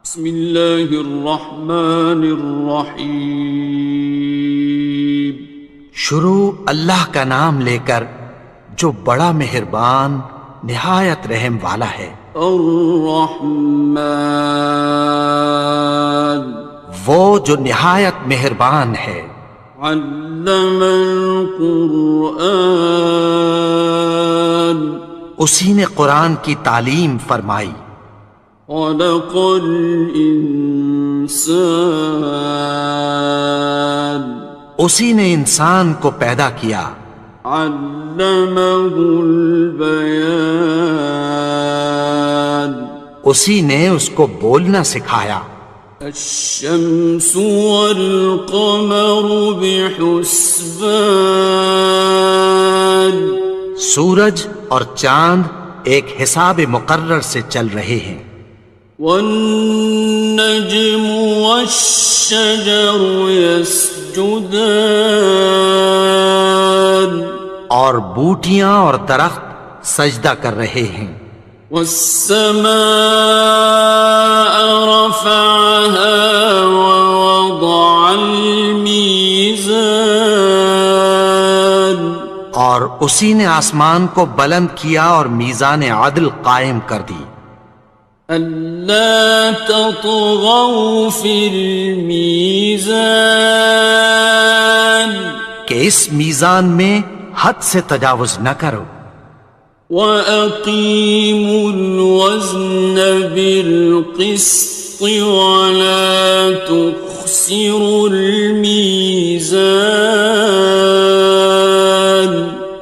بسم اللہ الرحمن الرحیم۔ شروع اللہ کا نام لے کر جو بڑا مہربان نہایت رحم والا ہے۔ الرحمن، وہ جو نہایت مہربان ہے۔ علم القرآن، اسی نے قرآن کی تعلیم فرمائی۔ خلق الانسان، اسی نے انسان کو پیدا کیا۔ علمہ البیان، اسی نے اس کو بولنا سکھایا۔ الشمس والقمر بحسبان، سورج اور چاند ایک حساب مقرر سے چل رہے ہیں۔ والنجم والشجر يسجدان، اور بوٹیاں اور درخت سجدہ کر رہے ہیں۔ والسماء رفعها ووضع الميزان، اور اسی نے آسمان کو بلند کیا اور میزان عدل قائم کر دی۔ ألا تطغوا في الميزان، کہ اس میزان میں حد سے تجاوز نہ کرو۔ وَأَقِيمُوا الْوَزْنَ بِالْقِسْطِ وَلَا تُخْسِرُوا الْمِيزَانَ،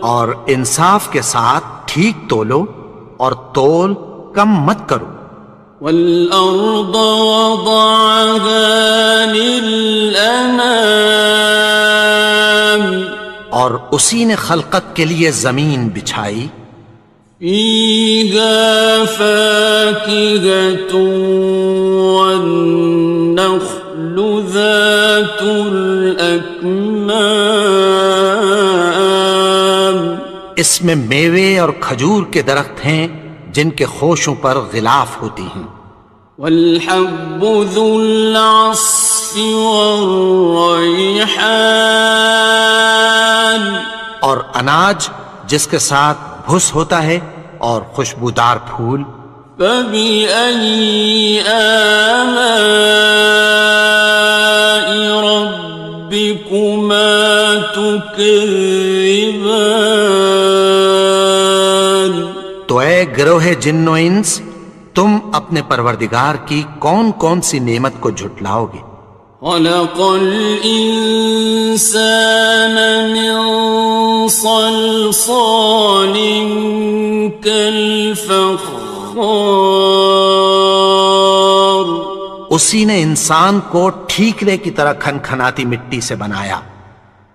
اور انصاف کے ساتھ ٹھیک تولو اور تول کم مت کرو۔ وَالْأَرْضَ وَضَعَهَا لِلْأَنَامِ، اور اسی نے خلقت کے لیے زمین بچھائی۔ فِيهَا فَاكِهَةٌ وَالنَّخْلُ ذَاتُ الْأَكْمَامِ، اس میں میوے اور کھجور کے درخت ہیں جن کے خوشوں پر غلاف ہوتی ہیں۔ وَالْحَبُّ ذُو الْعَصْفِ وَالرَّيْحَانِ، اور اناج جس کے ساتھ بھس ہوتا ہے اور خوشبودار پھول۔ فَبِأَيِّ آلَاءِ رَبِّكُمَا تُكَذِّبَانِ، تو اے گروہ جن و انس، تم اپنے پروردگار کی کون کون سی نعمت کو جھٹلاؤ گے؟ خَلَقَ الْإِنسَانَ مِنْ صَلْصَالٍ كَالْفَخَّارِ، اسی نے انسان کو ٹھیکرے کی طرح کھنکھناتی مٹی سے بنایا۔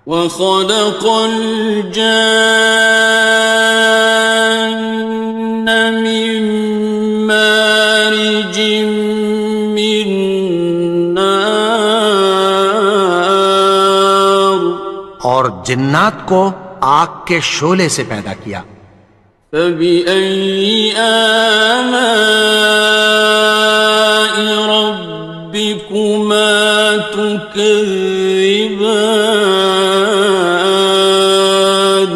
وَخَلَقَ الْجَانَّ مِن مَّارِجٍ مِّن نَّارٍ، اور جنات کو آگ کے شعلے سے پیدا کیا۔ فَبِأَيِّ آلَاءِ رَبِّكُمَا تُكَذِّبَانِ،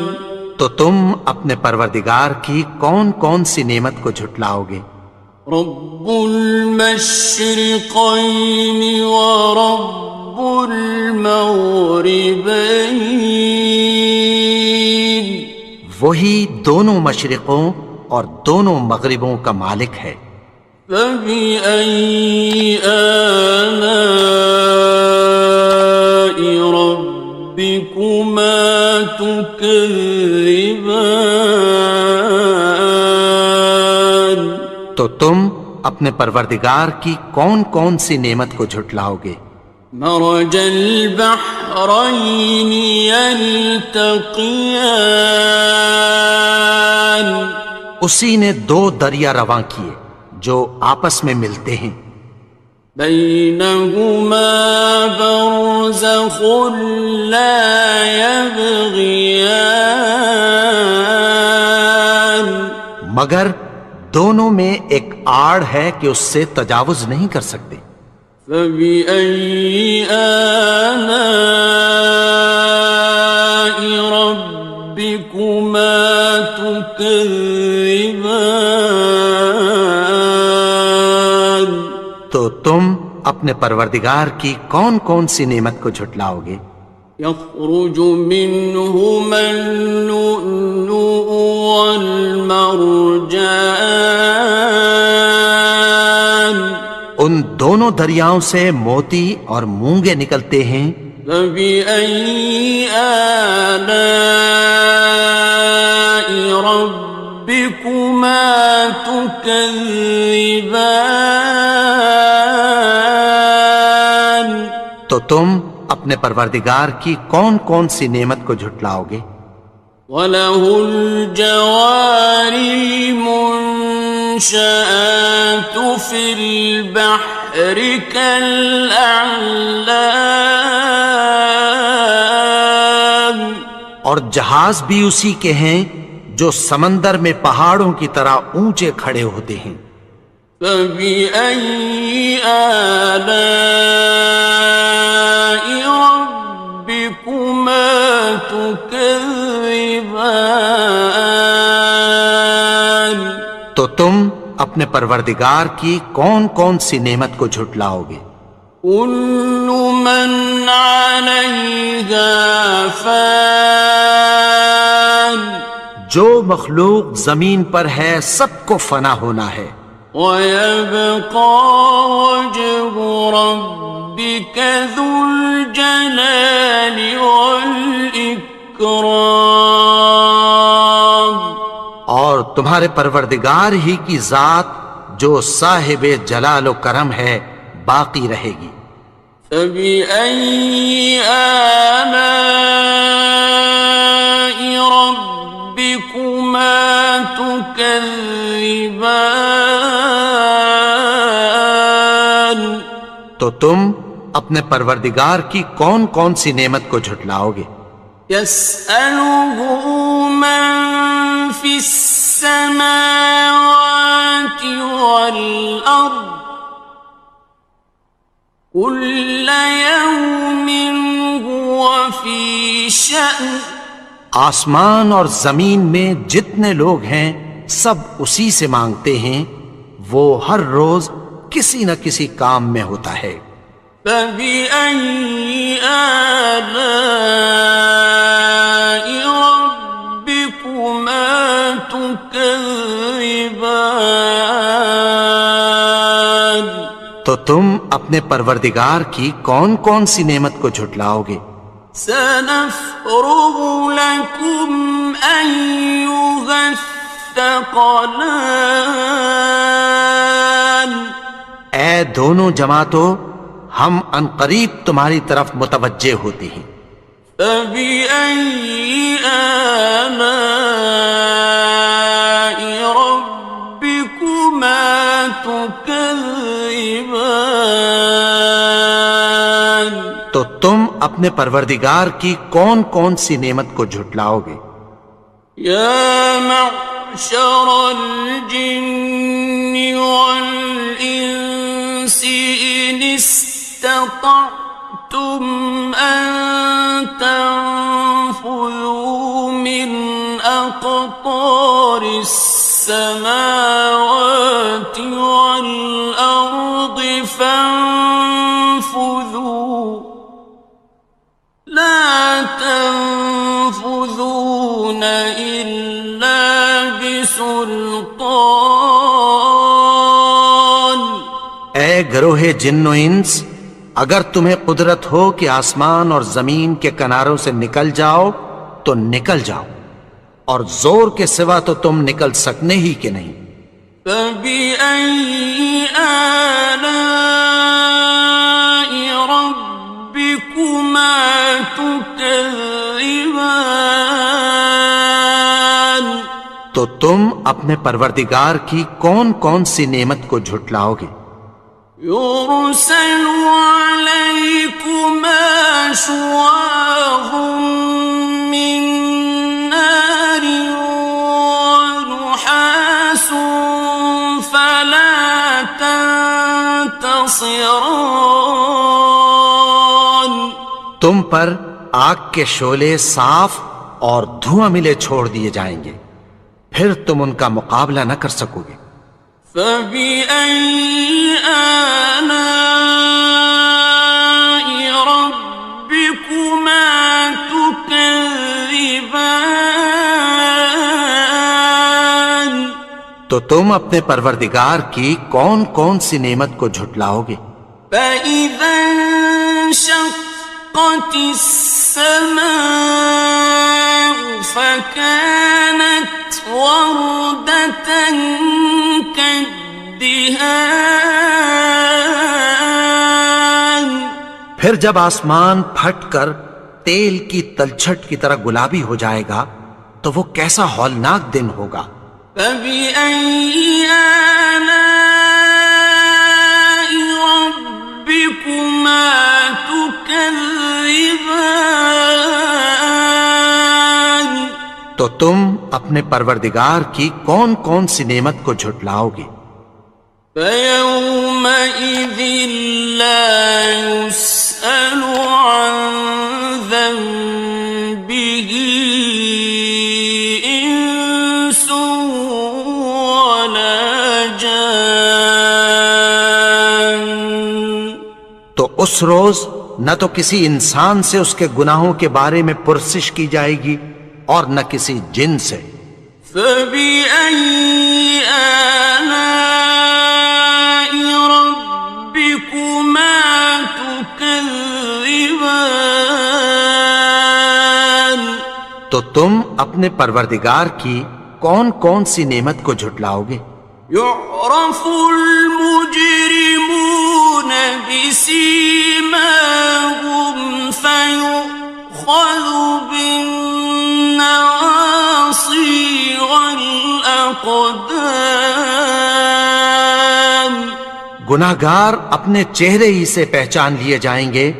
تو تم اپنے پروردگار کی کون کون سی نعمت کو جھٹلاؤ گے؟ رب المشرقين ورب المغربين، وہی دونوں مشرقوں اور دونوں مغربوں کا مالک ہے۔ فَبِأَيِّ آلَاءِ رَبِّكُمَا تُكَذِّبَانِ، تو تم اپنے پروردگار کی کون کون سی نعمت کو جھٹلاؤ گے؟ مرج البحرين يلتقيان، اسی نے دو دریا رواں کیے جو آپس میں ملتے ہیں۔ بينهما برزخ لا يبغيان، مگر دونوں میں ایک آڑ ہے کہ اس سے تجاوز نہیں کر سکتے. فبأي آلاء ربكما تكذبان. تو تم اپنے پروردگار کی کون کون سی نعمت کو جھٹلاؤ گے؟ يخرج منهما اللؤلؤ والمرجان. ان دونوں دریاؤں سے موتی اور مونگے نکلتے ہیں. فبأي آلاء ربكما تكذبان. تو تم اپنے پروردگار کی کون کون سی نعمت کو جھٹلاؤ گے؟ وَلَهُ الْجَوَارِ الْمُنشَآتُ فِي الْبَحْرِ كَالْأَعْلَامِ. اور جہاز بھی اسی کے ہیں جو سمندر میں پہاڑوں کی طرح اونچے کھڑے ہوتے ہیں. فَبِأَيِّ آلَاءِ رَبِّكُمَا تُكَذِّبَانِ. تو تم اپنے پروردگار کی کون کون سی نعمت کو جھٹلاؤ گے؟ كُلُّ مَنْ عَلَيْهَا فَانٍ. جو مخلوق زمین پر ہے سب کو فنا ہونا ہے. وَيَبْقَى وَجْهُ رَبِّكَ ذُو الْجَلَالِ وَالْإِكْرَامِ. اور تمہارے پروردگار ہی کی ذات جو صاحب جلال و کرم ہے باقی رہے گی. فَبِأَيِّ آلَاءِ رَبِّكُمَا تُكَذِّبَانِ. تو تم اپنے پروردگار کی کون کون سی نعمت کو جھٹلاؤ گے؟ يَسْأَلُهُ مَن فِي السَّمَاوَاتِ وَالْأَرْضِ كُلَّ يَوْمٍ هُوَ فِي شَأْنٍ. آسمان اور زمین میں جتنے لوگ ہیں سب اسی سے مانگتے ہیں، وہ ہر روز کسی نہ کسی کام میں ہوتا ہے. فَبِأَيِّ آلَاءِ رَبِّكُمَا تُكَذِّبَانِ. تو تم اپنے پروردگار کی کون کون سی نعمت کو جھٹلاؤ گے؟ سَنَفْرُغُ لَكُمْ أَيُّهَ الثَّقَلَانِ. اے دونوں جماعتوں، ہم عنقریب تمہاری طرف متوجہ ہوتے ہیں. فَبِأَيِّ آلَاءِ رَبِّكُمَا تُكَذِّبَانِ. تو تم اپنے پروردگار کی کون کون سی نعمت کو جھٹلاؤ گے؟ يَا مَعْشَرَ الْجِنِّ وَالْإِنسِ إِنِ اسْتَطَعْتُمْ أَن تَنفُذُوا مِنْ أَقْطَارِ السَّمَاوَاتِ وَالْأَرْضِ فَانفُذُوا لَا تَنفُذُونَ إِلَّا بِسُلْطَانٍ. اے گروہ جن و انس، اگر تمہیں قدرت ہو کہ آسمان اور زمین کے کناروں سے نکل جاؤ تو نکل جاؤ، اور زور کے سوا تو تم نکل سکنے ہی کہ نہیں. فَبِأَيِّ آلَاءِ رَبِّكُمَا تُكَذِّبَانِ. تو تم اپنے پروردگار کی کون کون سی نعمت کو جھٹلاؤ گے؟ يُرْسَلُ عَلَيْكُمَا شُوَاظٌ مِّن نَّارٍ وَنُحَاسٌ خاصران. تم پر آگ کے شعلے صاف اور دھواں ملے چھوڑ دیے جائیں گے، پھر تم ان کا مقابلہ نہ کر سکو گے۔ فبأي آلاء ربكما تكذبان. تو تم اپنے پروردگار کی کون کون سی نعمت کو جھٹلاؤ گے؟ فإذا انشقت السماء فكانت وردة كالدهان. پھر جب آسمان پھٹ کر تیل کی تلچھٹ کی طرح گلابی ہو جائے گا تو وہ کیسا ہولناک دن ہوگا۔ فبأي آلاء ربكما تكذبان. تو تم اپنے پروردگار کی کون کون سی نعمت کو جھٹلاؤ گے؟ فيومئذ لا يسأل عن ذنبه إنس ولا جان. تو اس روز نہ تو کسی انسان سے اس کے گناہوں کے بارے میں پرسش کی جائے گی اور نہ کسی جن سے۔ فبأي آلاء ربكما تكذبان. تو تم اپنے پروردگار کی کون کون سی نعمت کو جھٹلاؤ گے؟ يعرف المجرمون بسيماهم فيؤخذ بالنواصي والأقدام. گناہگار اپنے چہرے ہی سے پہچان لیے جائیں گے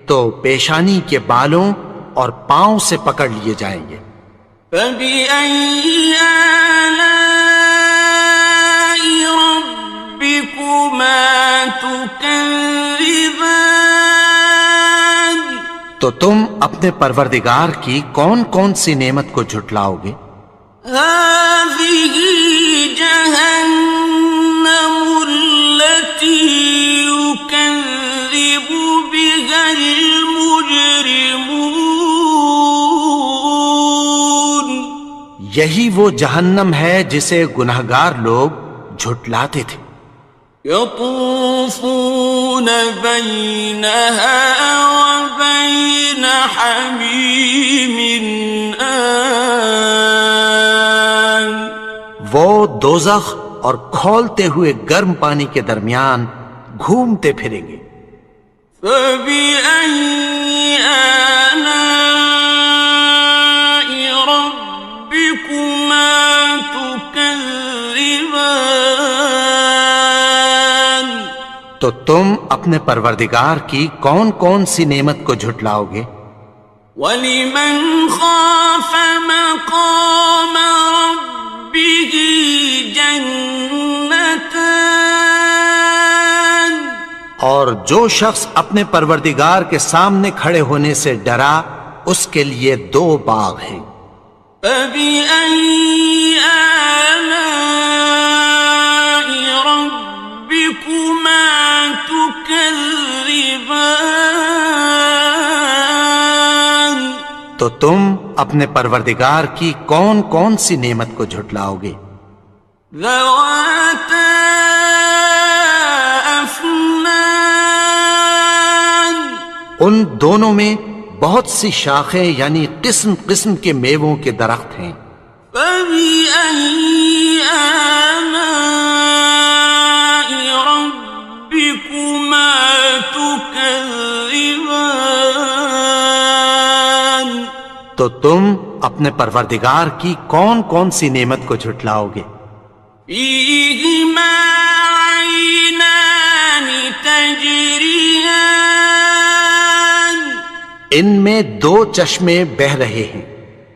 تو پیشانی کے بالوں اور پاؤں سے پکڑ لیے جائیں گے۔ فبأي آلاء ربكما تكذبان. تو تم اپنے پروردگار کی کون کون سی نعمت کو جھٹلاؤ گے؟ هذه جهنم التي يكذب بها المجرمون. یہی وہ جہنم ہے جسے گناہگار لوگ جھٹلاتے تھے۔ يطوفون بينها وبين حميم آن. وہ دوزخ اور کھولتے ہوئے گرم پانی کے درمیان گھومتے پھریں گے۔ فبأي آلاء ربكما تكذبان. تو تم اپنے پروردگار کی کون کون سی نعمت کو جھٹلاؤ گے؟ وَلِمَنْ خَافَ مَقَامَ رَبِّهِ جَنَّتَانِ. اور جو شخص اپنے پروردگار کے سامنے کھڑے ہونے سے ڈرا اس کے لیے دو باغ ہیں۔ فَبِأَيِّ آلَاءِ رَبِّكُمَا تُكَذِّبَانِ. تو تم اپنے پروردگار کی کون کون سی نعمت کو جھٹلاؤ گے؟ ذَوَاتَا أَفْنَانٍ. ان دونوں میں بہت سی شاخیں یعنی قسم قسم کے میووں کے درخت ہیں۔ فَبِأَيِّ آلَاءِ رَبِّكُمَا تُكَذِّبَانِ. تو تم اپنے پروردگار کی کون کون سی نعمت کو جھٹلاؤ گے؟ فِيهِمَا عَيْنَانِ تَجْرِيَانِ. ان میں دو چشمے بہہ رہے ہیں۔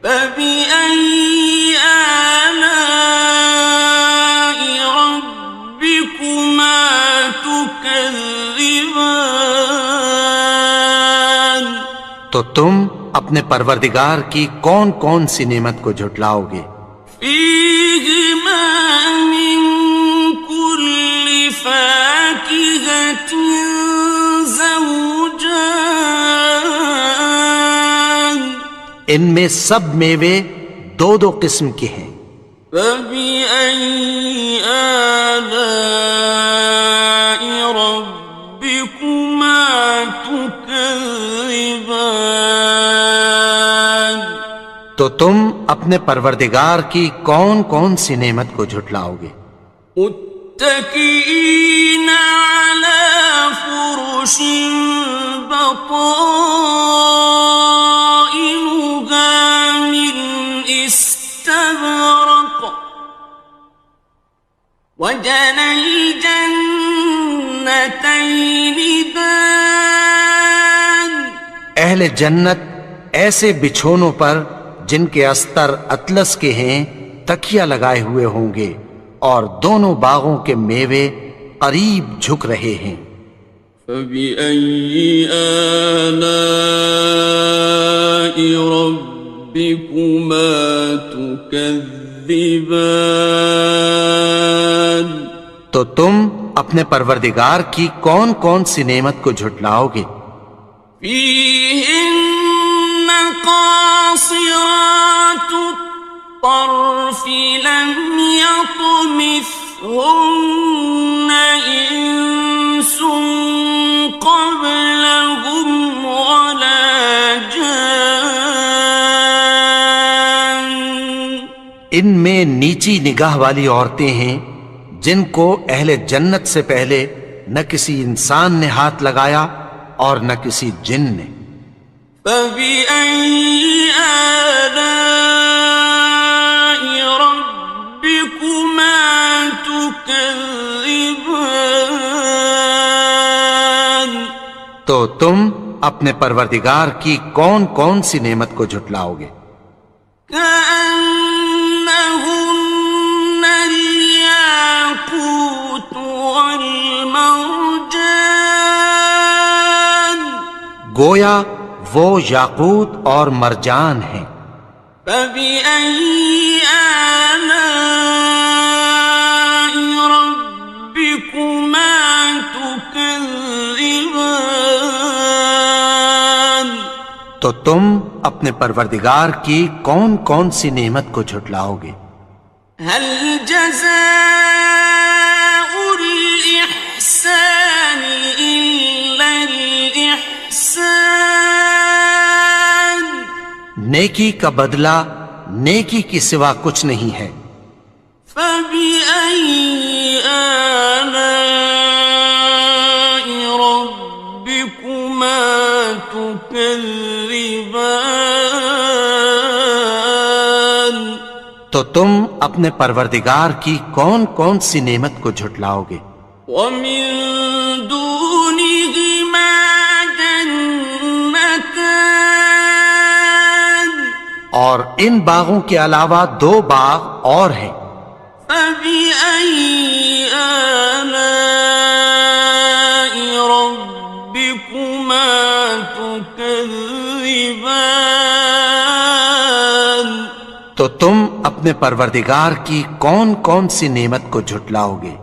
فَبِأَيِّ آلَاءِ رَبِّكُمَا تُكَذِّبَانِ. تكذبان تو تم اپنے پروردگار کی کون کون سی نعمت کو جھٹلاؤ گے؟ فيهما من كل فاكهة زوجان ان میں سب میوے دو دو قسم کے ہیں۔ فبأي آلاء ربكما تكذبان تو تم اپنے پروردگار کی کون کون سی نعمت کو جھٹلاؤ گے؟ متكئين على فرش بطائنها من استبرق وجنى الجنتين دان اہل جنت ایسے بچھونوں پر جن کے استر اطلس کے ہیں تکیہ لگائے ہوئے ہوں گے، اور دونوں باغوں کے میوے قریب جھک رہے ہیں۔ فبأي آلاء ربكما تكذبان تو تم اپنے پروردگار کی کون کون سی نعمت کو جھٹلاؤ گے؟ فيهن قاصرات الطرف لم يطمثهن إنس قبلهم ولا جان ان میں نیچی نگاہ والی عورتیں ہیں جن کو اہل جنت سے پہلے نہ کسی انسان نے ہاتھ لگایا اور نہ کسی جن نے۔ فبأي آلاء ربكما تكذبان تو تم اپنے پروردگار کی کون کون سی نعمت کو جھٹلاؤ گے؟ كأنهن الياقوت والمرجان گویا وہ یاقوت اور مرجان ہیں۔ فبأي آلاء ربكما تكذبان تو تم اپنے پروردگار کی کون کون سی نعمت کو جھٹلاؤ گے؟ هل جزاء الإحسان إلا الإحسان نیکی کا بدلہ نیکی کی سوا کچھ نہیں ہے۔ فبأي آلاء ربكما تكذبان تو تم اپنے پروردگار کی کون کون سی نعمت کو جھٹلاؤ گے؟ ومن دونهما جنتان اور ان باغوں کے علاوہ دو باغ اور ہیں۔ فبأي آلاء ربكما تكذبان تو تم اپنے پروردگار کی کون کون سی نعمت کو جھٹلاؤ گے؟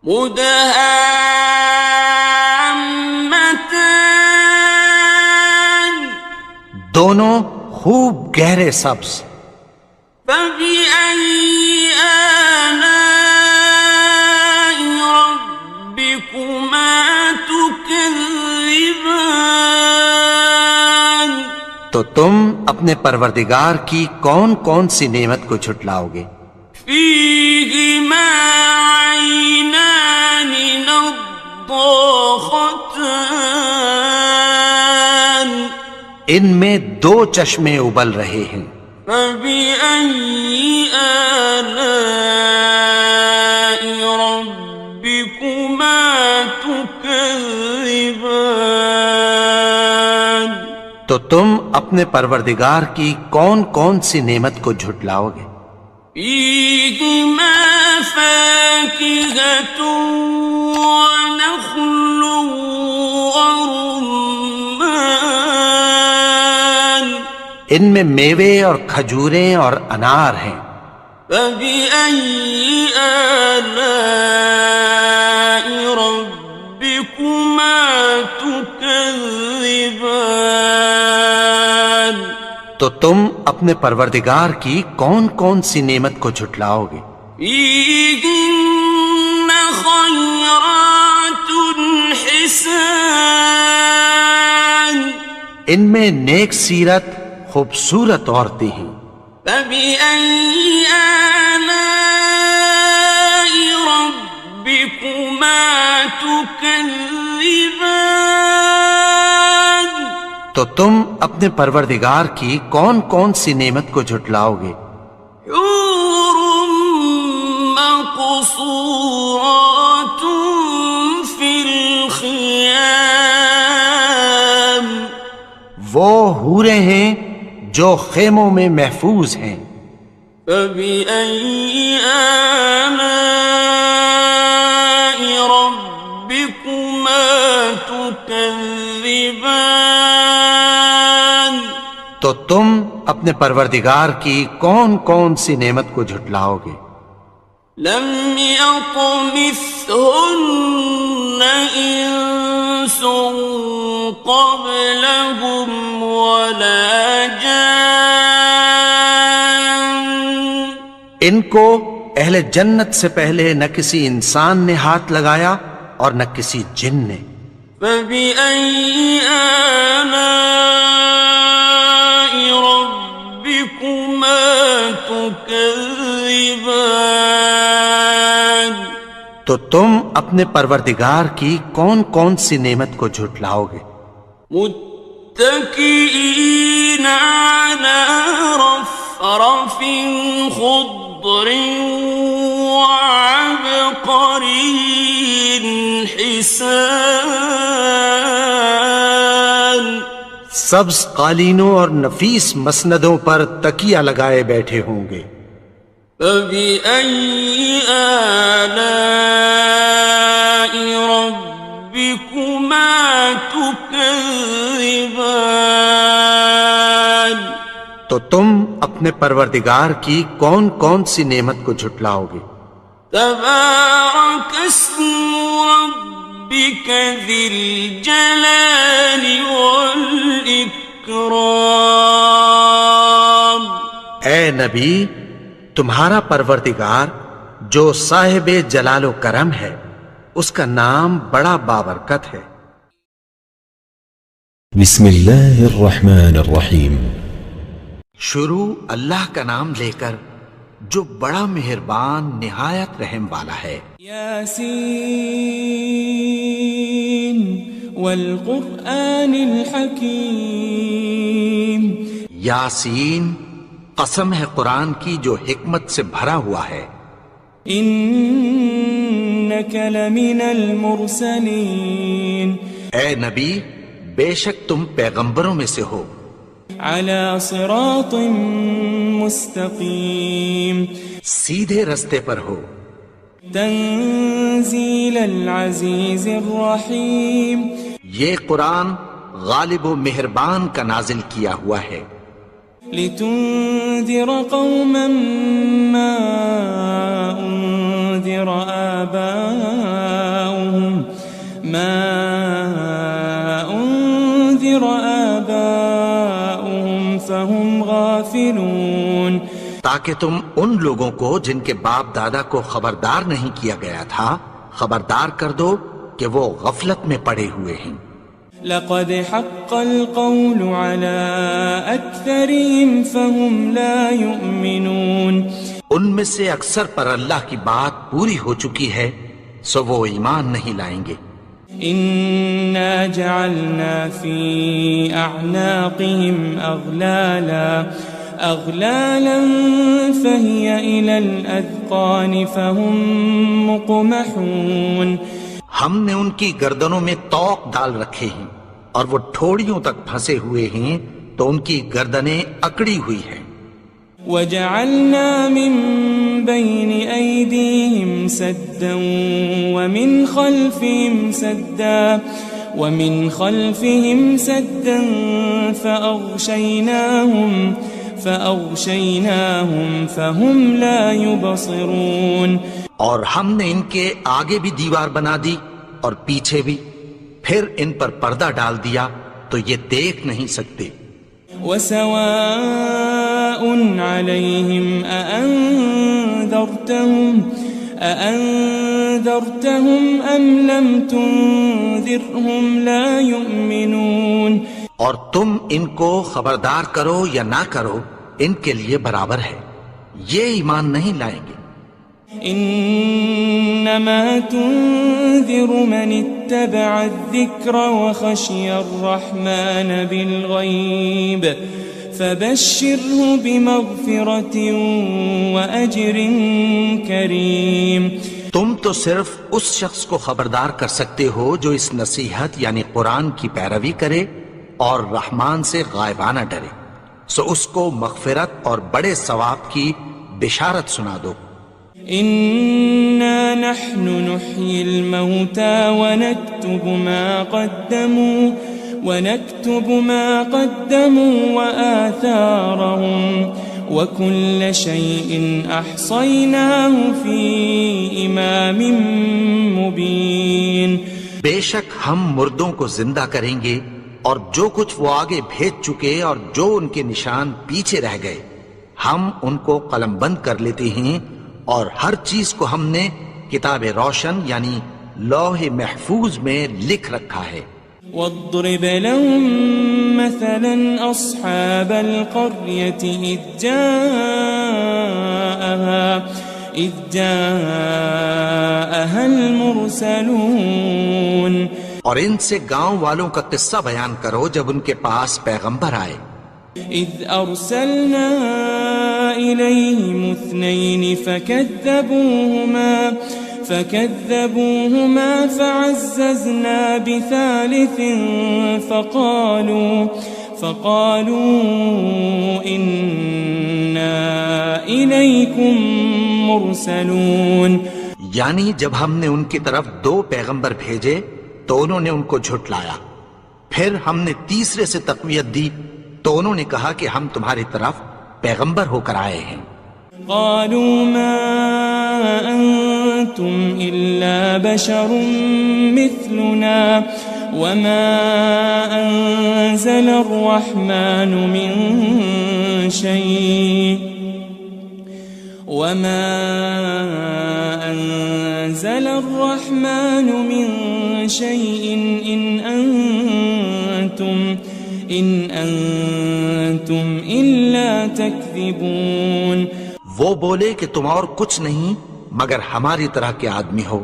مدهامتان دونوں خوب گہرے سبز۔ فبأي آلاء ربكما تكذبان تو تم اپنے پروردگار کی کون کون سی نعمت کو جھٹلاؤ گے؟ فيهما عينان نضاختان ان میں دو چشمے ابل رہے ہیں۔ فبأي آلاء ربكما تكذبان تو تم اپنے پروردگار کی کون کون سی نعمت کو جھٹلاؤ گے؟ فيهما فاكهة ونخل ورمان ان میں میوے اور کھجوریں اور انار ہیں. فبأي آلاء ربكما تكذبان تو تم اپنے پروردگار کی کون کون سی نعمت کو جھٹلاؤ گے؟ فيهن خيرات حسان ان میں نیک سیرت خوبصورت عورتیں ہیں. فبأي آلاء ربكما تكذبان تو تم اپنے پروردگار کی کون کون سی نعمت کو جھٹلاؤ گے؟ حور مقصورات في الخيام وہ حوریں ہیں جو خیموں میں محفوظ ہیں. فبأي آلاء ربكما تكذبان تو تم اپنے پروردگار کی کون کون سی نعمت کو جھٹلاؤ گے؟ لم يطمثهن إنس قبلهم ولا جان ان کو اہل جنت سے پہلے نہ کسی انسان نے ہاتھ لگایا اور نہ کسی جن نے. فبأي آلاء ربكما تكذبان تو تم اپنے پروردگار کی کون کون سی نعمت کو جھٹلاؤ گے؟ متكئين على رفرف خضر وعبقري حسان سبز قالینوں اور نفیس مسندوں پر تکیہ لگائے بیٹھے ہوں گے. فبأي آلاء ربكما تكذبان تو تم اپنے پروردگار کی کون کون سی نعمت کو جھٹلاؤ گے؟ تبارك اسم ربك ذي الجلال والإكرام اے نبی، تمہارا پروردگار جو صاحب جلال و کرم ہے اس کا نام بڑا بابرکت ہے. بسم اللہ الرحمن الرحیم. شروع اللہ کا نام لے کر جو بڑا مہربان نہایت رحم والا ہے. یاسین والقرآن الحکیم. یاسین، قسم ہے قرآن کی جو حکمت سے بھرا ہوا ہے. انک لمن المرسلین. اے نبی، بے شک تم پیغمبروں میں سے ہو. علی صراط مستقیم. سیدھے رستے پر ہو. تنزیل العزیز الرحیم. یہ قرآن غالب و مہربان کا نازل کیا ہوا ہے. لتنذر قوما ما انذر آباؤهم فهم غافلون. تاکہ تم ان لوگوں کو جن کے باپ دادا کو خبردار نہیں کیا گیا تھا خبردار کر دو کہ وہ غفلت میں پڑے ہوئے ہیں. لقد حق القول على أكثرهم فهم لا يؤمنون. ان میں سے اکثر پر اللہ کی بات پوری ہو چکی ہے سو وہ ایمان نہیں لائیں گے. إنا جعلنا في أعناقهم أغلالا فهي إلى الأذقان فهم مقمحون. ہم نے ان کی گردنوں میں طوق ڈال رکھے ہیں اور وہ ٹھوڑیوں تک پھنسے ہوئے ہیں تو ان کی گردنیں اکڑی ہوئی ہیں. وجعلنا من بين أيديهم سدا ومن خلفهم سدا فأغشيناهم فهم لا يبصرون. اور ہم نے ان کے آگے بھی دیوار بنا دی اور پیچھے بھی، پھر ان پر پردہ ڈال دیا تو یہ دیکھ نہیں سکتے. وسواء عليهم أأنذرتهم أم لم تنذرهم لا يؤمنون. اور تم ان کو خبردار کرو یا نہ کرو، ان کے لیے برابر ہے، یہ ایمان نہیں لائیں گے. انما تنذر من اتبع الذکر وخشی الرحمن بالغیب فبشره بمغفرة واجر کریم. تم تو صرف اس شخص کو خبردار کر سکتے ہو جو اس نصیحت یعنی قرآن کی پیروی کرے اور رحمان سے غائبانہ ڈرے، سو اس کو مغفرت اور بڑے ثواب کی بشارت سنا دو. إنا نحن نحيي الموتى ونكتب ما قدموا وآثارهم وكل شيء أحصيناه في إمام مبين. بے شک ہم مردوں کو زندہ کریں گے اور جو کچھ وہ آگے بھیج چکے اور جو ان کے نشان پیچھے رہ گئے ہم ان کو قلم بند کر لیتے ہیں، اور ہر چیز کو ہم نے کتاب روشن یعنی لوح محفوظ میں لکھ رکھا ہے. واضرب لهم مثلا أصحاب القرية إذ جاءها المرسلون. اور ان سے گاؤں والوں کا قصہ بیان کرو جب ان کے پاس پیغمبر آئے. إذ أرسلنا إليهم 2 فكذبوهما فعززنا بثالث فقالوا إنا إليكم مرسلون. یعنی جب ہم نے ان کی طرف 2 پیغمبر بھیجے تو انہوں نے ان کو جھٹلایا، پھر ہم نے تیسرے سے تقویت دی تو انہوں نے کہا کہ ہم تمہاری طرف پیغمبر ہو کر آئے ہیں. قالوا ما أنتم إلا بشر مثلنا وما أنزل الرحمن من شيء إن أنتم إلا تكذبون. وہ بولے کہ تم اور کچھ نہیں مگر ہماری طرح کے آدمی ہو،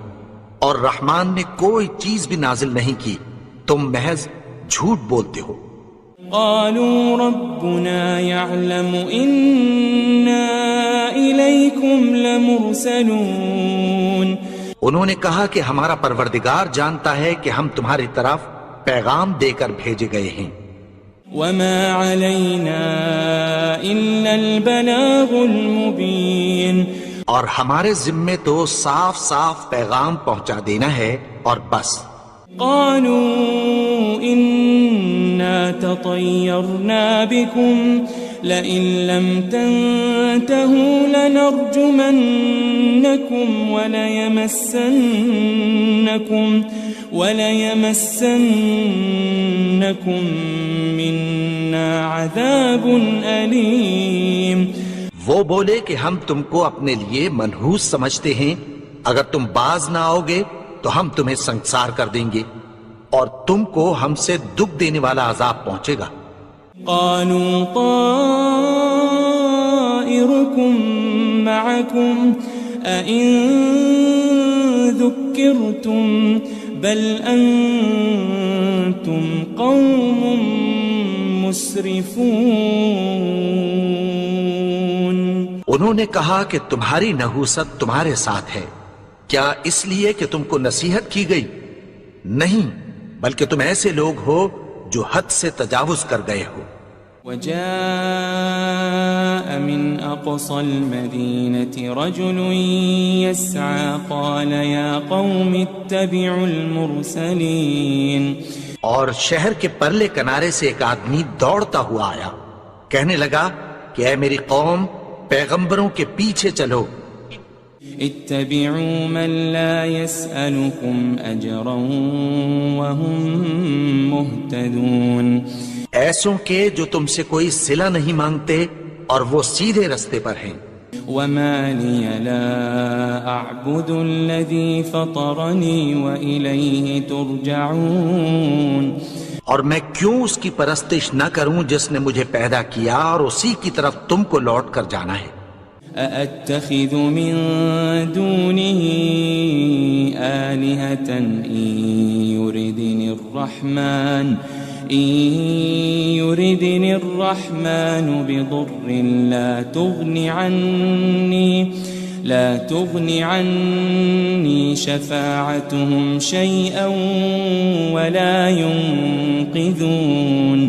اور رحمان نے کوئی چیز بھی نازل نہیں کی، تم محض جھوٹ بولتے ہو. قالوا ربنا يعلم إنا إليكم لمرسلون. انہوں نے کہا کہ ہمارا پروردگار جانتا ہے کہ ہم تمہاری طرف پیغام دے کر بھیجے گئے ہیں. وما علينا إلا البلاغ المبين. اور ہمارے ذمے تو صاف صاف پیغام پہنچا دینا ہے اور بس. قالوا إنا تطيرنا بكم لئن لم تنتهوا لنرجمنكم وليمسنكم منا عذاب أليم. وہ بولے کہ ہم تم کو اپنے لیے منحوس سمجھتے ہیں، اگر تم باز نہ آؤ گے تو ہم تمہیں سنسار کر دیں گے اور تم کو ہم سے دکھ دینے والا عذاب پہنچے گا. قالوا طائركم معكم أئن ذكرتم بل أنتم قوم مسرفون. انہوں نے کہا کہ تمہاری نحوست تمہارے ساتھ ہے، کیا اس لیے کہ تم کو نصیحت کی گئی؟ نہیں، بلکہ تم ایسے لوگ ہو جو حد سے تجاوز کر گئے ہو. وجاء من أقصى المدينة رجل يسعى قال يا قوم اتبعوا المرسلين. اور شہر کے پرلے کنارے سے ایک آدمی دوڑتا ہوا آیا، کہنے لگا کہ اے میری قوم، پیغمبروں کے پیچھے چلو. اتبعوا من لا يسألكم أجرا وهم مهتدون. ایسوں کے جو تم سے کوئی صلہ نہیں مانگتے اور وہ سیدھے رستے پر ہیں. وما لي لا أعبد الذي فطرني وإليه ترجعون. اور میں کیوں اس کی پرستش نہ کروں جس نے مجھے پیدا کیا اور اسی کی طرف تم کو لوٹ کر جانا ہے. أأتخذ من دونه آلهة إن يردني الرحمن بضر لا تغني عني شفاعتهم شيئا ولا ينقذون.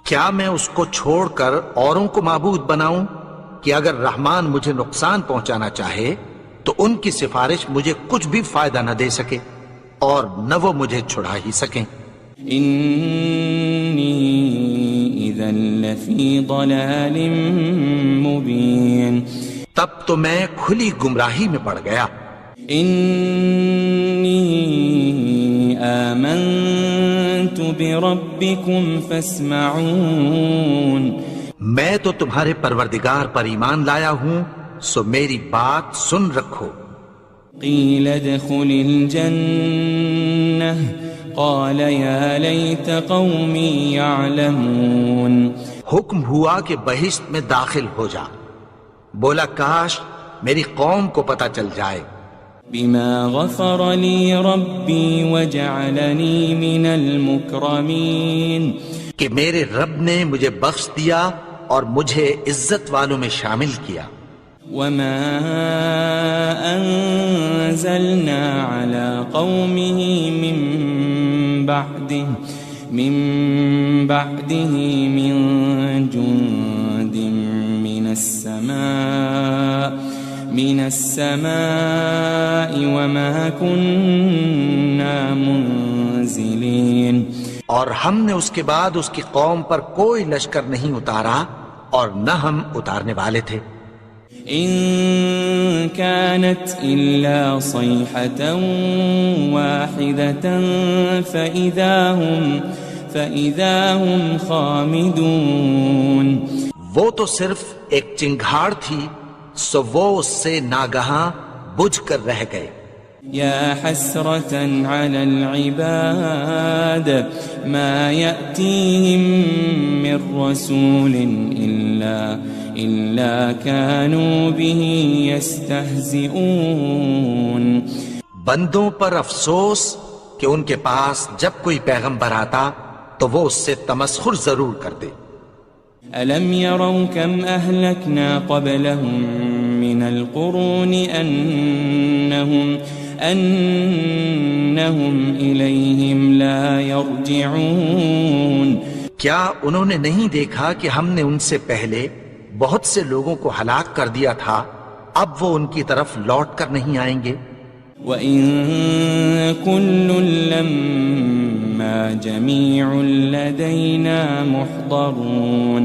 کیا میں اس کو چھوڑ کر اوروں کو معبود بناؤں کہ اگر رحمان مجھے نقصان پہنچانا چاہے تو ان کی سفارش مجھے کچھ بھی فائدہ نہ دے سکے اور نہ وہ مجھے چھڑا ہی سکیں. إني إذا لفي ضلال مبين. تب تو میں کھلی گمراہی میں پڑ گیا. إني آمنت بربكم فاسمعون. میں تو تمہارے پروردگار پر ایمان لایا ہوں، سو میری بات سن رکھو. قيل ادخل الجنة قال يا ليت قومي يعلمون. حکم ہوا کہ بہشت میں داخل ہو جا. بولا کاش میری قوم کو پتہ چل جائے. بما غفر لي ربي وجعلني من المكرمين. کہ میرے رب نے مجھے بخش دیا اور مجھے عزت والوں میں شامل کیا. وما أنزلنا على قومه من بعده من جند من السماء وما كنا منزلين. اور ہم نے اس کے بعد اس کی قوم پر کوئی لشکر نہیں اتارا اور نہ ہم اتارنے والے تھے. إن كانت إلا صيحة واحدة فإذا هم خامدون. وہ تو صرف ایک چنگھاڑ تھی، سو وہ اس سے ناگہاں بجھ کر رہ گئے. يا حسرة على العباد ما يأتيهم من رسول إلا كانوا به يستهزئون. بندوں پر افسوس کہ ان کے پاس جب کوئی پیغمبر آتا تو وہ اس سے تمسخر ضرور کرتے. ألم يروا كم أهلكنا قبلهم من القرون أنهم إليهم لا يرجعون. کیا انہوں نے نہیں دیکھا کہ ہم نے ان سے پہلے بہت سے لوگوں کو ہلاک کر دیا تھا، اب وہ ان کی طرف لوٹ کر نہیں آئیں گے. وَإِن كُلٌّ لَمَّا جَمِيعٌ لَدَيْنَا مُحْضَرُونَ.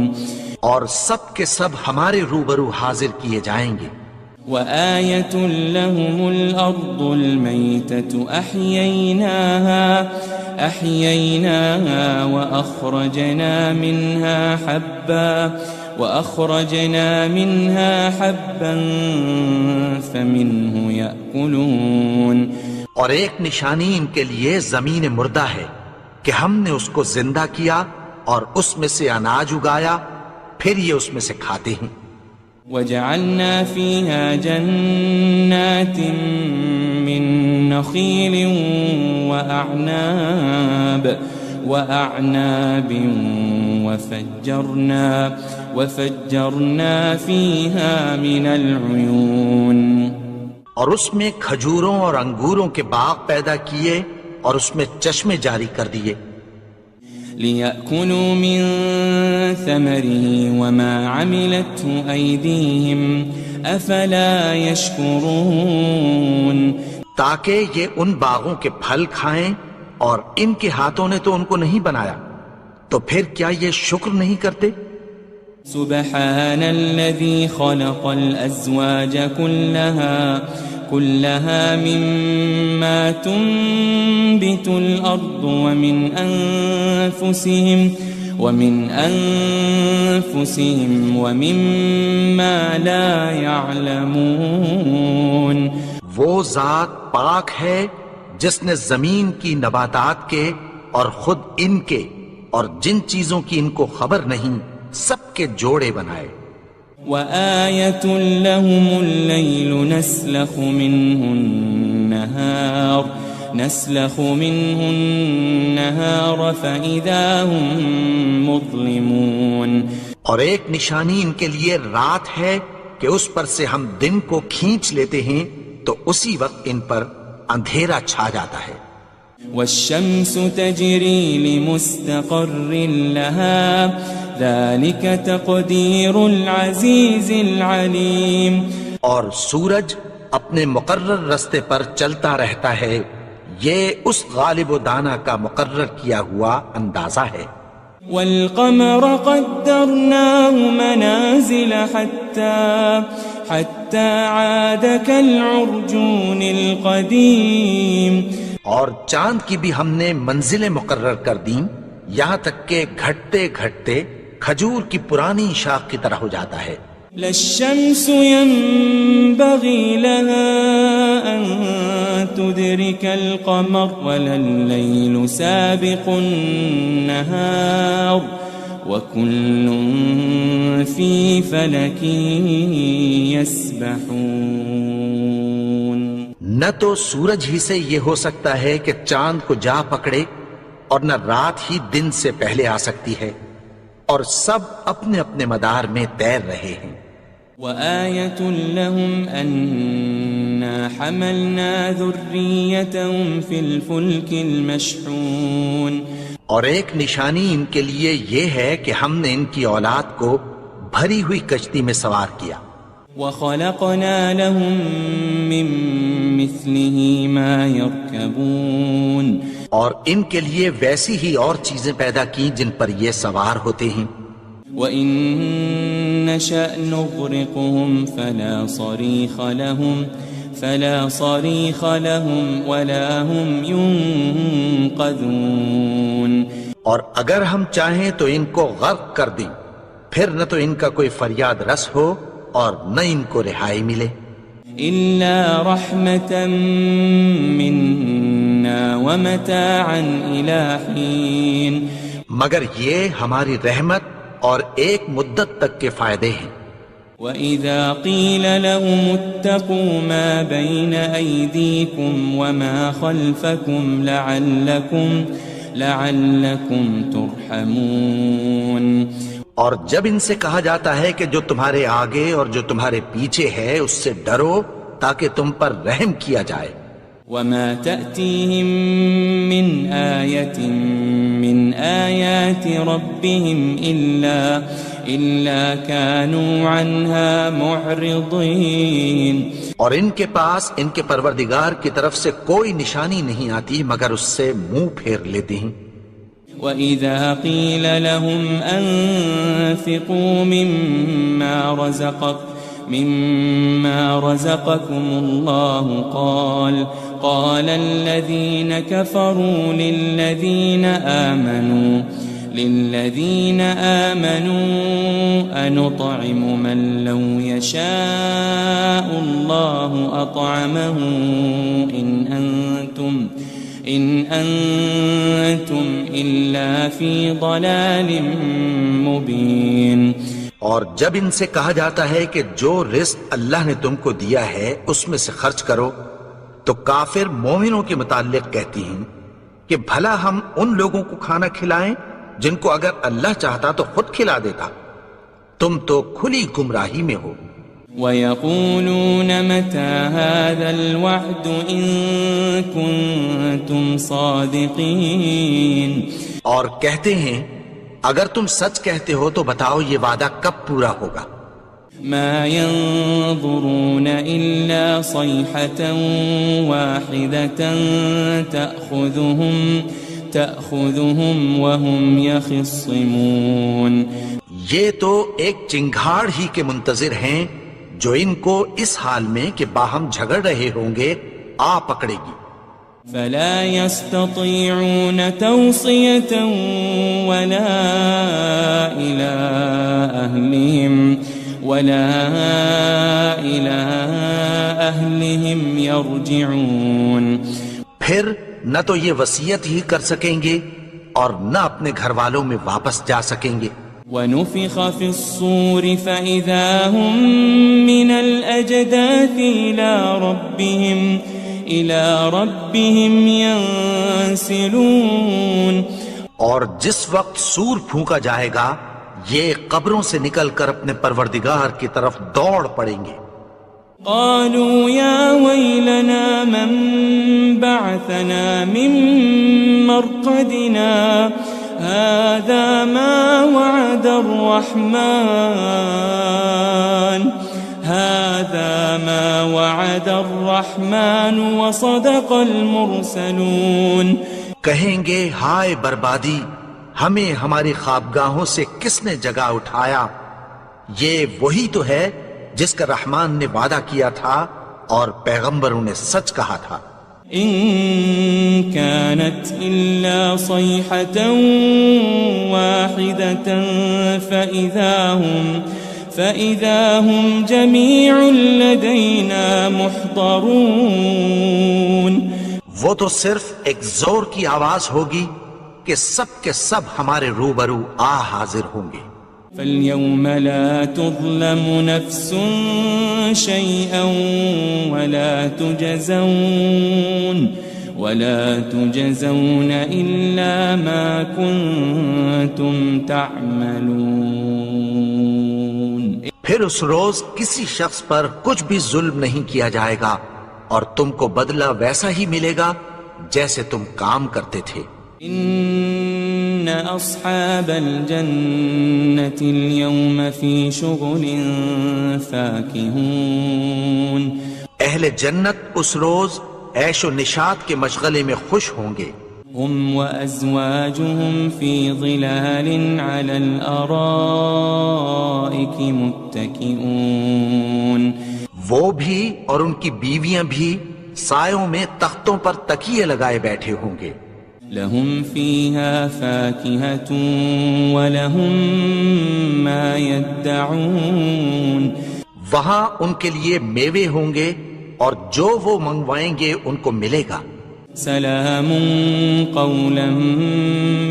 اور سب کے سب ہمارے روبرو حاضر کیے جائیں گے. وَآيَةٌ لَهُمُ الْأَرْضُ الْمَيْتَةُ أَحْيَيْنَاهَا وأخرجنا منها حبا فمنه يأكلون. اور ایک نشانی ان کے لیے زمین مردہ ہے کہ ہم نے اس کو زندہ کیا اور اس میں سے اناج اگایا، پھر یہ اس میں سے کھاتے ہیں. وجعلنا فيها جنات من نخيل وأعناب وفجرنا فيها من العيون. اور اس میں کھجوروں اور انگوروں کے باغ پیدا کیے اور اس میں چشمے جاری کر دیے. ليأكلوا من ثمره وما عملته أيديهم أفلا يشكرون تاکہ یہ ان باغوں کے پھل کھائیں اور ان کے ہاتھوں نے تو ان کو نہیں بنایا، تو پھر کیا یہ شکر نہیں کرتے؟ سبحان الذي خلق الأزواج كلها مما تنبت الأرض ومن أنفسهم ومما لا يعلمون وہ ذات پاک ہے جس نے زمین کی نباتات کے اور خود ان کے اور جن چیزوں کی ان کو خبر نہیں سب کے جوڑے بنائے۔ وآية لهم الليل نسلخ منه النهار فإذا هم مظلمون اور ایک نشانی ان کے لیے رات ہے کہ اس پر سے ہم دن کو کھینچ لیتے ہیں تو اسی وقت ان پر اندھیرا چھا جاتا ہے۔ والشمس تجري لمستقر لها ذلك تقدير العزيز العليم اور سورج اپنے مقرر رستے پر چلتا رہتا ہے، یہ اس غالب و دانا کا مقرر کیا ہوا اندازہ ہے۔ والقمر قدرناه منازل حتى عاد كالعرجون القديم اور چاند کی بھی ہم نے منزلیں مقرر کر دیں یہاں تک کہ گھٹتے گھٹتے کھجور کی پرانی شاخ کی طرح ہو جاتا ہے۔ لا الشمس ينبغي لها أن تدرك القمر ولا الليل سابق النهار وكل في فلك يسبحون نہ تو سورج ہی سے یہ ہو سکتا ہے کہ چاند کو جا پکڑے اور نہ رات ہی دن سے پہلے آ سکتی ہے، اور سب اپنے اپنے مدار میں تیر رہے ہیں۔ وآية لهم أنا حملنا ذريتهم في الفلك المشحون اور ایک نشانی ان کے لیے یہ ہے کہ ہم نے ان کی اولاد کو بھری ہوئی کشتی میں سوار کیا۔ وخلقنا لهم من مثله ما يركبون اور ان کے لیے ویسی ہی اور چیزیں پیدا کی جن پر یہ سوار ہوتے ہیں۔ وَإِن نَّشَأْ نُغْرِقْهُمْ فَلَا صَرِيخَ لَهُمْ وَلَا هُمْ يُنقَذُونَ اور اگر ہم چاہیں تو ان کو غرق کر دیں، پھر نہ تو ان کا کوئی فریاد رس ہو اور نہ ان کو رہائی ملے۔ إِلَّا رَحْمَةً مِّنَّا وَمَتَاعًا إِلَىٰ حِينٍ مگر یہ ہماری رحمت اور ایک مدت تک کے فائدے ہیں۔ وَإِذَا قِيلَ لَهُمُ اتَّقُوا مَا بَيْنَ أَيْدِيكُمْ وَمَا خَلْفَكُمْ لَعَلَّكُمْ تُرْحَمُونَ اور جب ان سے کہا جاتا ہے کہ جو تمہارے آگے اور جو تمہارے پیچھے ہے اس سے ڈرو تاکہ تم پر رحم کیا جائے۔ وَمَا تَأْتِيهِم مِّنْ آيَةٍ مِّنْ آيَاتِ رَبِّهِمْ إِلَّا كَانُوا عَنْهَا مُعْرِضِينَ اور ان کے پاس ان کے پروردگار کی طرف سے کوئی نشانی نہیں آتی مگر اس سے منہ پھیر لیتے ہیں۔ وَإِذَا قِيلَ لَهُمْ أَنفِقُوا مِمَّا رَزَقَكُمُ اللَّهُ قَالَ الَّذِينَ كَفَرُوا لِلَّذِينَ آمَنُوا أَنُطْعِمُ مَن لَّوْ يَشَاءُ اللَّهُ أَطْعَمَهُ إِنْ أَنْتُمْ إِلَّا فِي ضَلَالٍ مُبِينٍ اور جب ان سے کہا جاتا ہے کہ جو رزق اللہ نے تم کو دیا ہے اس میں سے خرچ کرو، تو کافر مومنوں کے متعلق کہتی ہیں کہ بھلا ہم ان لوگوں کو کھانا کھلائیں جن کو اگر اللہ چاہتا تو خود کھلا دیتا، تم تو کھلی گمراہی میں ہو۔ وَيَقُولُونَ مَتَى هَذَا الْوَعْدُ إِن كُنتُمْ صَادِقِينَ اور کہتے ہیں اگر تم سچ کہتے ہو تو بتاؤ یہ وعدہ کب پورا ہوگا؟ ما ينظرون إلا صيحة واحدة تأخذهم وهم يخصمون. یہ تو ایک چنگھاڑ ہی کے منتظر ہیں جو ان کو اس حال میں کہ باہم جھگڑ رہے ہوں گے آ پکڑے گی. فلا يستطيعون توصية ولا إلى أهلهم يرجعون. پھر نہ تو یہ وصیت ہی کر سکیں گے اور نہ اپنے گھر والوں میں واپس جا سکیں گے. ونفخ في الصور فإذا هم من الأجداث إلى ربهم ينسلون. اور جس وقت سور پھونکا جائے گا یہ قبروں سے نکل کر اپنے پروردگار کی طرف دوڑ پڑیں گے. قالوا يا ويلنا من بعثنا من مرقدنا هذا ما وعد الرحمن وصدق المرسلون. کہیں گے ہائے بربادی، ہمیں ہماری خوابگاہوں سے کس نے جگا اٹھایا؟ یہ وہی تو ہے جس کا رحمان نے وعدہ کیا تھا اور پیغمبروں نے سچ کہا تھا. إن كانت إلا صيحة واحدة فإذا هم جميع لدينا محضرون. وہ تو صرف ایک زور کی آواز ہوگی کہ سب کے سب ہمارے روبرو آ حاضر ہوں گے. فاليوم لا تظلم نفس شيئا ولا تجزون إلا ما كنتم تعملون. پھر اس روز کسی شخص پر کچھ بھی ظلم نہیں کیا جائے گا اور تم کو بدلہ ویسا ہی ملے گا جیسے تم کام کرتے تھے. إن أصحاب الجنة اليوم في شغل فاكهون. اہل جنت اس روز عیش و نشاط کے مشغلے میں خوش ہوں گے. هم وأزواجهم في ظلال على الأرائك متكئون. وہ بھی اور ان کی بیویاں بھی سایوں میں تختوں پر تکیے لگائے بیٹھے ہوں گے. لهم فيها فاكهة ولهم ما يدعون. وہاں ان کے لیے میوے ہوں گے اور جو وہ منگوائیں گے ان کو ملے گا. سلام قولا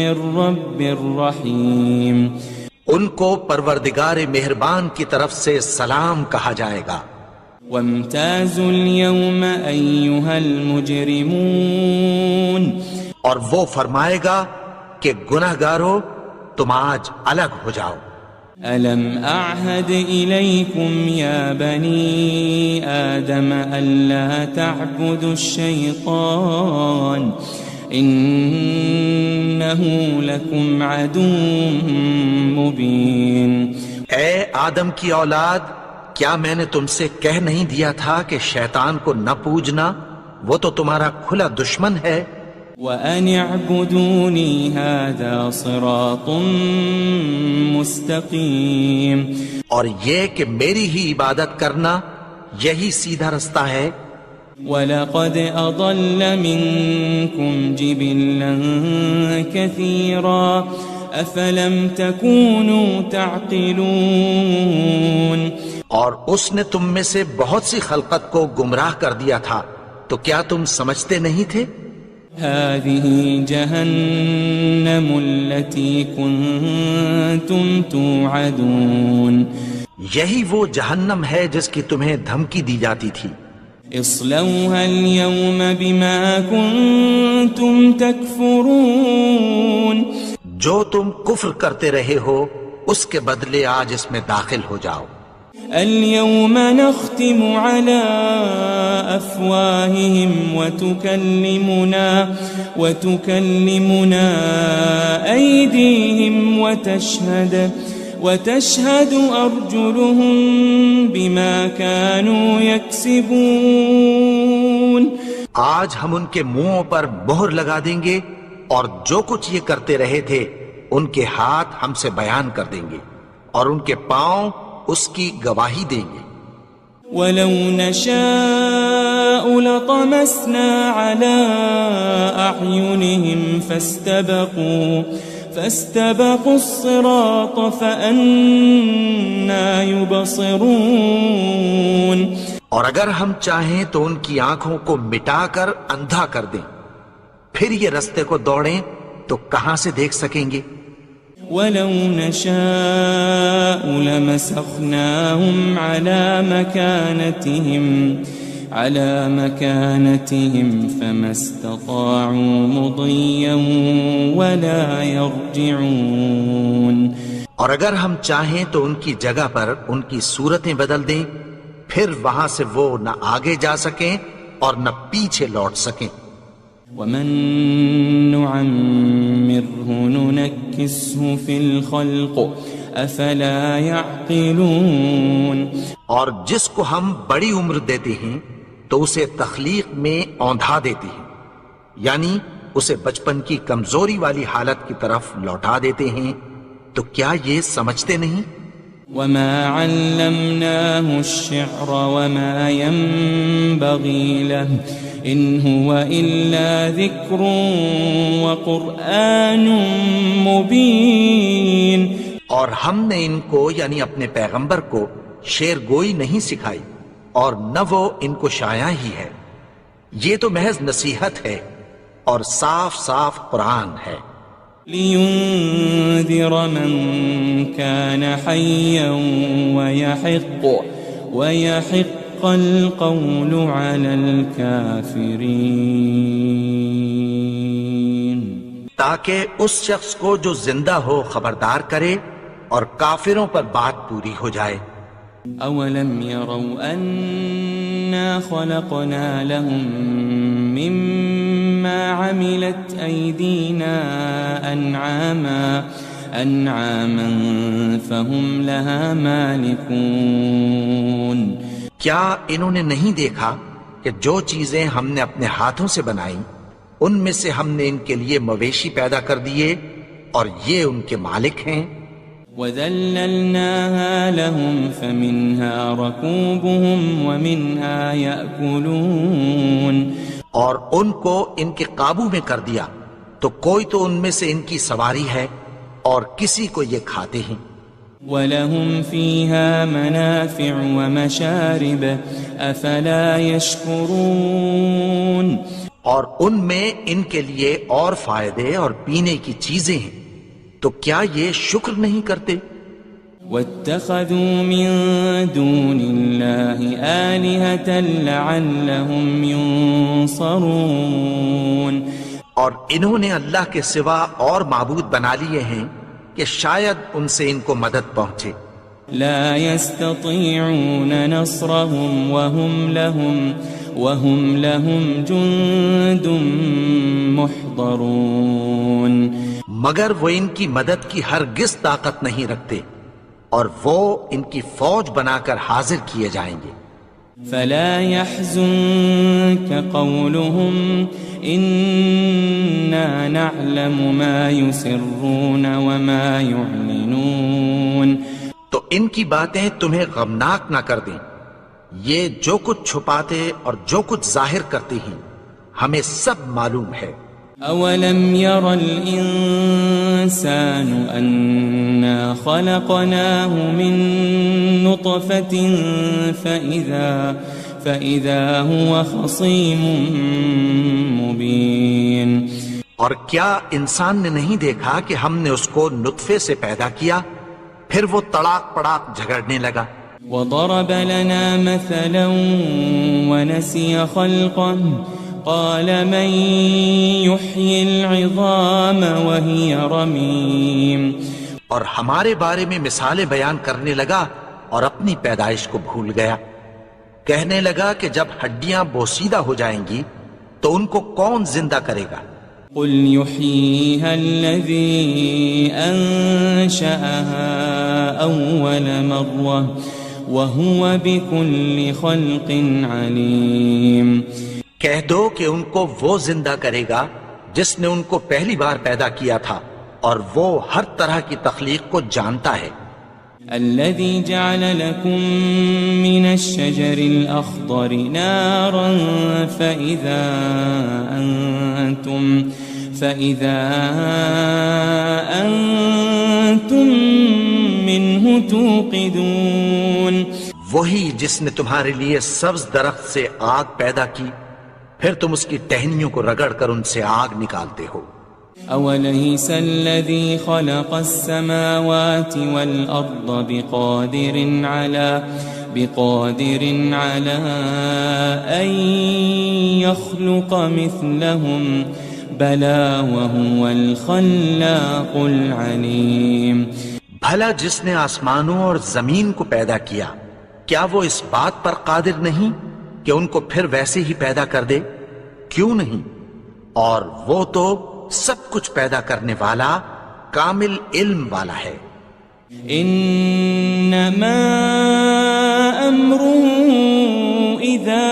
من رب رحیم. ان کو پروردگار مہربان کی طرف سے سلام کہا جائے گا. وامتازوا اليوم أيها المجرمون. اور وہ فرمائے گا کہ گناہگارو تم آج الگ ہو جاؤ. ألم أعهد إليكم يا بني آدم ألا تعبدوا الشيطان إنه لكم عدو مبين. اے آدم کی اولاد، کیا میں نے تم سے کہہ نہیں دیا تھا کہ شیطان کو نہ پوجنا؟ وہ تو تمہارا کھلا دشمن ہے. وَأَنِ اعْبُدُونِي هَذَا صِرَاطٌ مُسْتَقِيمٌ. اور یہ کہ میری ہی عبادت کرنا یہی سیدھا رستہ ہے. وَلَقَدْ أَضَلَّ مِنْكُمْ جِبِلًّا كَثِيرًا أَفَلَمْ تَكُونُوا تَعْقِلُونَ. اور اس نے تم میں سے بہت سی خلقت کو گمراہ کر دیا تھا، تو کیا تم سمجھتے نہیں تھے؟ هذه جهنم التي كنتم توعدون. یہی وہ جہنم ہے جس کی تمہیں دھمکی دی جاتی تھی. اصلوها اليوم بما كنتم تكفرون. جو تم کفر کرتے رہے ہو اس کے بدلے آج اس میں داخل ہو جاؤ. اليوم نختم على أفواههم وتكلمنا أيديهم وتشهد أرجلهم بما كانوا يكسبون. آج ہم ان کے منہوں پر مہر لگا دیں گے اور جو کچھ یہ کرتے رہے تھے ان کے ہاتھ ہم سے بیان کر دیں گے اور ان کے پاؤں اس کی گواہی دیں گے. وَلَوْ نَشَاءُ لَطَمَسْنَا عَلَىٰ أَعْيُنِهِمْ فَاسْتَبَقُوا الصِّرَاطَ فَأَنَّىٰ يُبْصِرُونَ. اور اگر ہم چاہیں تو ان کی آنکھوں کو مٹا کر اندھا کر دیں، پھر یہ رستے کو دوڑیں تو کہاں سے دیکھ سکیں گے. وَلَوْ نَشَاءُ لَمَسَخْنَاهُمْ عَلَىٰ مَكَانَتِهِمْ فَمَا اسْتَطَاعُوا مُضِيًّا وَلَا يَرْجِعُونَ. اور اگر ہم چاہیں تو ان کی جگہ پر ان کی صورتیں بدل دیں، پھر وہاں سے وہ نہ آگے جا سکیں اور نہ پیچھے لوٹ سکیں. وَمَن نُعَمِّرْهُ نُنَكِّسْهُ فِي الْخَلْقِ أَفَلَا يَعْقِلُونَ. اور جس کو ہم بڑی عمر دیتے ہیں تو اسے تخلیق میں اوندھا دیتے ہیں، یعنی اسے بچپن کی کمزوری والی حالت کی طرف لوٹا دیتے ہیں. تو کیا یہ سمجھتے نہیں؟ وَمَا عَلَّمْنَاهُ الشِّعْرَ وَمَا يَنبَغِي لَهُ إِنْ هُوَ إِلَّا ذِكْرٌ وَقُرْآنٌ مُبِينٌ. اور ہم نے ان کو یعنی اپنے پیغمبر کو شعر گوئی نہیں سکھائی اور نہ وہ ان کو شایع ہی ہے، یہ تو محض نصیحت ہے اور صاف صاف قرآن ہے. لِيُنذِرَ مَن كَانَ حَيًّا وَيَحِقَّ الْقَوْلُ عَلَى الْكَافِرِينَ. تاکہ اس شخص کو جو زندہ ہو خبردار کرے اور کافروں پر بات پوری ہو جائے. أَوَلَمْ يَرَوْا أَنَّا خَلَقْنَا لَهُم مِّمَّا عَمِلَتْ أَيْدِينَا أَنْعَامًا فَهُمْ لَهَا مَالِكُونَ. کیا انہوں نے نہیں دیکھا کہ جو چیزیں ہم نے اپنے ہاتھوں سے بنائیں ان میں سے ہم نے ان کے لیے مویشی پیدا کر دیے اور یہ ان کے مالک ہیں. وَذَلَّلْنَاهَا لَهُمْ فَمِنْهَا رَكُوبُهُمْ وَمِنْهَا يَأْكُلُونَ. اور ان کو ان کے قابو میں کر دیا تو کوئی تو ان میں سے ان کی سواری ہے اور کسی کو یہ کھاتے ہیں. وَلَهُمْ فِيهَا مَنَافِعُ وَمَشَارِبُ أَفَلَا يَشْكُرُونَ. اور ان میں ان کے لیے اور فائدے اور پینے کی چیزیں ہیں، تو کیا یہ شکر نہیں کرتے؟ وَاتَّخَذُوا مِن دُونِ اللَّهِ آلِهَةً لَعَلَّهُمْ يُنصَرُونَ. اور انہوں نے اللہ کے سوا اور معبود بنا لیے ہیں کہ شاید ان سے ان کو مدد پہنچے. لا يستطيعون نصرهم وهم لهم جند محضرون. مگر وہ ان کی مدد کی ہرگز طاقت نہیں رکھتے اور وہ ان کی فوج بنا کر حاضر کیے جائیں گے. فلا يحزنك قولهم إنا نعلم ما يسرون وما يعلنون. تو ان کی باتیں تمہیں غمناک نہ کر دیں، یہ جو کچھ چھپاتے اور جو کچھ ظاہر کرتے ہیں ہمیں سب معلوم ہے. أولم ير الإنسان أنا خلقناه من نطفة فإذا هو خصيم مبين. اور کیا انسان نے نہیں دیکھا کہ ہم نے اس کو نطفے سے پیدا کیا پھر وہ تڑاک پڑاک جھگڑنے لگا. وضرب لنا مثلا ونسي خلقه قال من يحيي العظام وهي رميم. اور ہمارے بارے میں مثالیں بیان کرنے لگا اور اپنی پیدائش کو بھول گیا. کہنے لگا کہ جب ہڈیاں بوسیدہ ہو جائیں گی تو ان کو کون زندہ کرے گا؟ قل يحييها الذي أنشأها أول مرة وهو بكل خلق عليم. کہہ دو کہ ان کو وہ زندہ کرے گا جس نے ان کو پہلی بار پیدا کیا تھا اور وہ ہر طرح کی تخلیق کو جانتا ہے. الذي جعل لكم من الشجر الأخضر نارا فإذا أنتم منه توقدون. وہی جس نے تمہارے لیے سبز درخت سے آگ پیدا کی پھر تم اس کی ٹہنیوں کو رگڑ کر ان سے آگ نکالتے ہو. أوليس الذي خلق السماوات والأرض بقادر على أن يخلق مثلهم بلى وهو الخلاق العليم. بھلا جس نے آسمانوں اور زمین کو پیدا کیا کیا وہ اس بات پر قادر نہیں کہ ان کو پھر ویسے ہی پیدا کر دے؟ کیوں نہیں؟ اور وہ تو سب کچھ پیدا کرنے والا کامل علم والا ہے. انما امره اذا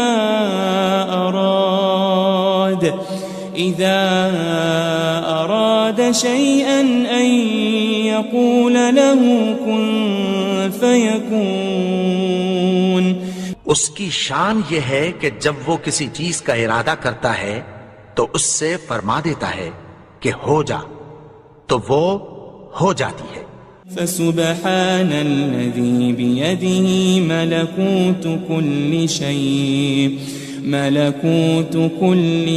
اراد شيئا ان يقول له كن فيكون. اس کی شان یہ ہے کہ جب وہ کسی چیز کا ارادہ کرتا ہے تو اس سے فرما دیتا ہے کہ ہو جا تو وہ ہو جاتی ہے. فسبحان الذي بيده ملكوت كل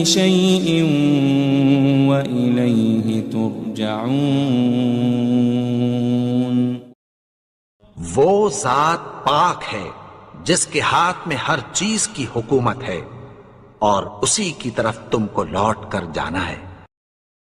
شيء وإليه ترجعون. وہ ذات پاک ہے جس کے ہاتھ میں ہر چیز کی حکومت ہے اور اسی کی طرف تم کو لوٹ کر جانا ہے.